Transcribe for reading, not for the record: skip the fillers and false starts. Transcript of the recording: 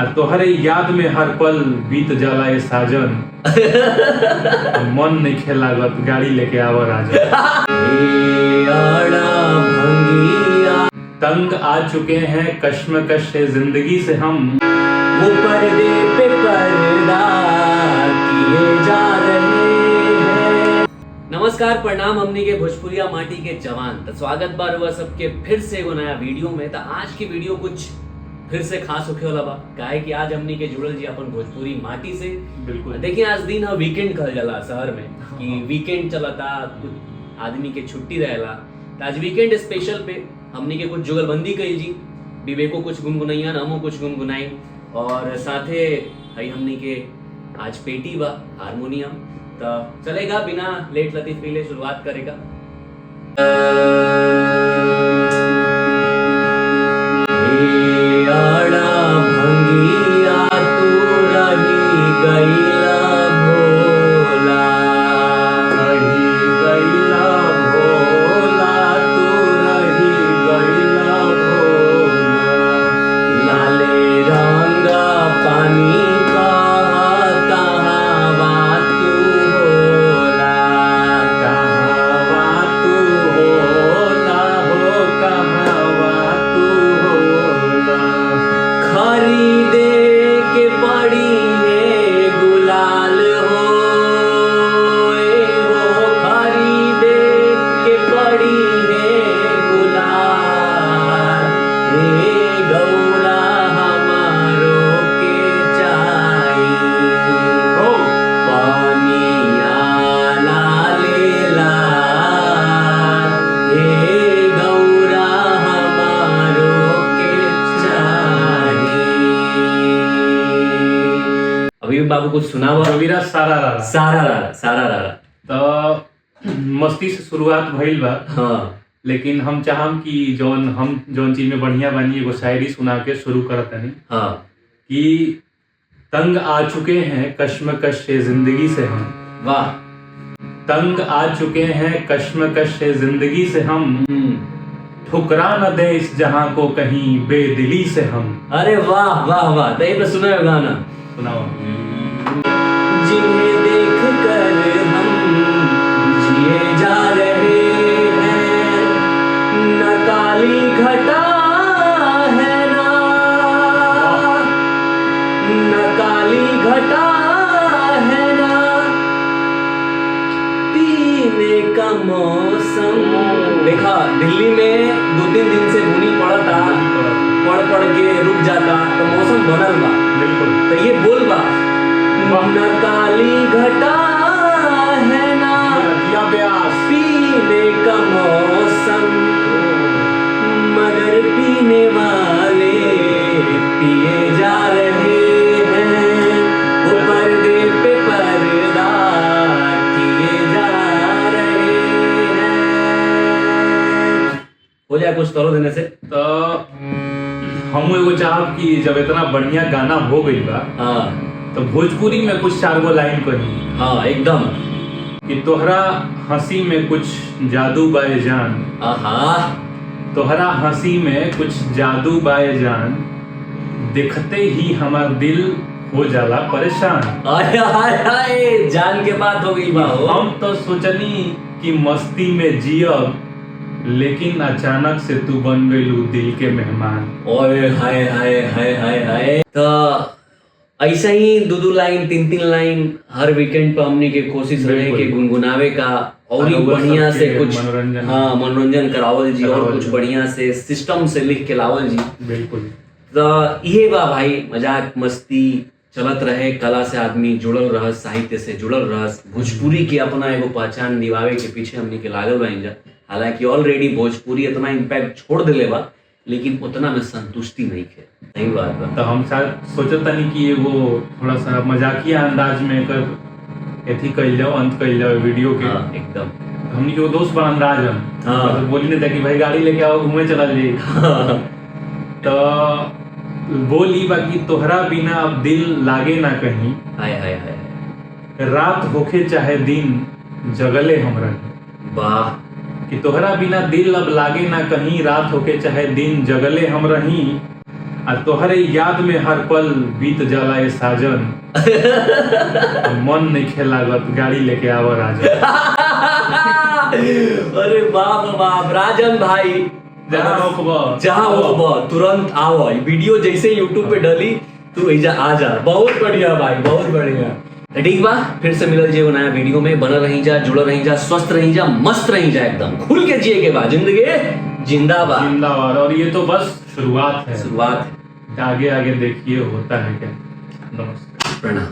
आ तोहरे याद में हर पल बीत जाला ये साजन मन नहीं खेलागत गाड़ी लेके आवा राजन। तंग आ चुके हैं कश्मकश से जिंदगी से हम, वो पर्दे पे पर्दा किए जा रहे हैं। नमस्कार प्रणाम, हमनी के भोजपुरिया माटी के जवान तो स्वागत बार हुआ सबके फिर से एगो नया वीडियो में। तो आज की वीडियो कुछ फिर से खास होखे वाला बा, काहे कि आज हमनी के जुड़ल जी अपन भोजपुरी माटी से। बिल्कुल देखिए आज दिन है वीकेंड कहल जाला शहर में कि वीकेंड चलता, कुछ आदमी के छुट्टी रहेला। तो आज वीकेंड स्पेशल पे हमनी के कुछ जुगलबंदी कही जी, विवेको कुछ गुनगुनाइया, हमो कुछ गुनगुनाई और साथे हई हमनी के आज पेटी बा हारमोनियम। तो चलेगा बिना लेट लतीफ पहले शुरुआत करेगा। बाबू कुछ सुना हुआ रविरा सारा सारा तो मस्ती से शुरुआत भइल बा। हाँ, लेकिन हम चाहम कि जौन चीज में बढ़िया बानी एगो शायरी सुना के शुरू करत हनी। हाँ, कि तंग आ चुके हैं कश्मकश से जिंदगी से हम, वाह, तंग आ चुके हैं कश्मकश से जिंदगी से हम, ठुकरा न दे इस जहां को कहीं बेदिली से हम। अरे वाह वाह वाह, तो ये पे सुना है गाना, सुनाओ। जिन्हें देख कर हम जिए जा रहे हैं, न काली घटा है ना, न काली घटा है ना, पीने का मौसम। देखा दिल्ली में 2-3 दिन से बुनी पड़ता, पढ़ के रुक जाता तो मौसम बनल बा। बिल्कुल, तो ये बोल बा, न काली घटा है ना, पीने का मौसम, मगर पीने वाले पिए जा रहे हैं, वो पर्दे पे पर्दा किए जा रहे हैं। हो जाए कुछ करो देने से। तो हम एगो चाहब कि जब इतना बढ़िया गाना हो गई बा, हाँ, तो भोजपुरी में कुछ 4 गो लाइन कही। हाँ एकदम, कि तोहरा हंसी में कुछ जादू बाए जान, आहा, तोहरा हंसी में कुछ जादू बाए जान, दिखते ही हमार दिल हो जाला परेशान। आय आय आय, जान के बात हो गई बा। हम तो सोचनी कि मस्ती में जियब, लेकिन अचानक से तू बन गईलू दिल के मेहमान। ओए हाय हाय हाय हाय हाय। तो ऐसा ही 2-2 लाइन 3-3 लाइन हर वीकेंड पे हमने के कोशिश रहे कि गुनगुनावे का और ही बढ़िया से कुछ मनोरंजन, हाँ मनोरंजन करावल जी, और कुछ बढ़िया से सिस्टम से लिख के लावल जी। बिल्कुल, तो ये बा भाई, मजाक मस्ती चलत रहे, कला से आदमी जुड़ल रह, साहित्य से जुड़ल रह, भोजपुरी की अपना एगो पहचान निभावे के पीछे हमने के लागल बन जा। हालांकि ऑलरेडी भोजपुरी इतना इम्पैक्ट छोड़ दिले बा, लेकिन उतना में संतुष्टि नहीं है। सही बात बा। तो हम शायद सोचत तनी कि एगो थोड़ा सा मजाकिया अंदाज में एकर एथी कइल जाओ, अंत कइल जाओ वीडियो के। हाँ, एकदम। हमनी के वो दोस्त बड़ा राजन, हाँ, तो बोली नहीं था कि भाई गाड़ी लेके आओ घूमे चला जाइए। तो बोली बाकी तोहरा बिना अब दिल लागे ना कहीं, हाय हाय हाय, रात होखे चाहे दिन जगले हम रही। वाह, कि तोहरा बिना दिल अब लागे ना कहीं, रात होके चाहे दिन जगले हम रही, आ तोहरे याद में हर पल बीत जाला ये साजन। मन नहीं खेलागत गाड़ी लेके आवा राजन। अरे बाप बाप राजन भाई, जहाँ हो तुरंत आओ। वीडियो जैसे यूट्यूब पे डली तू ऐजा आ जा। बहुत बढ़िया भाई, बहुत बढ़िया। ठीक बा, फिर से मिलल जे नया वीडियो में। बनल रही जा, जुड़ल रही जा, स्वस्थ रही जा, मस्त रही जा, एकदम खुल के जिए के बाद जिंदगी जिंदाबाद जिंदाबाद। और ये तो बस शुरुआत है, शुरुआत है। आगे आगे देखिए होता है क्या। नमस्कार, प्रणाम।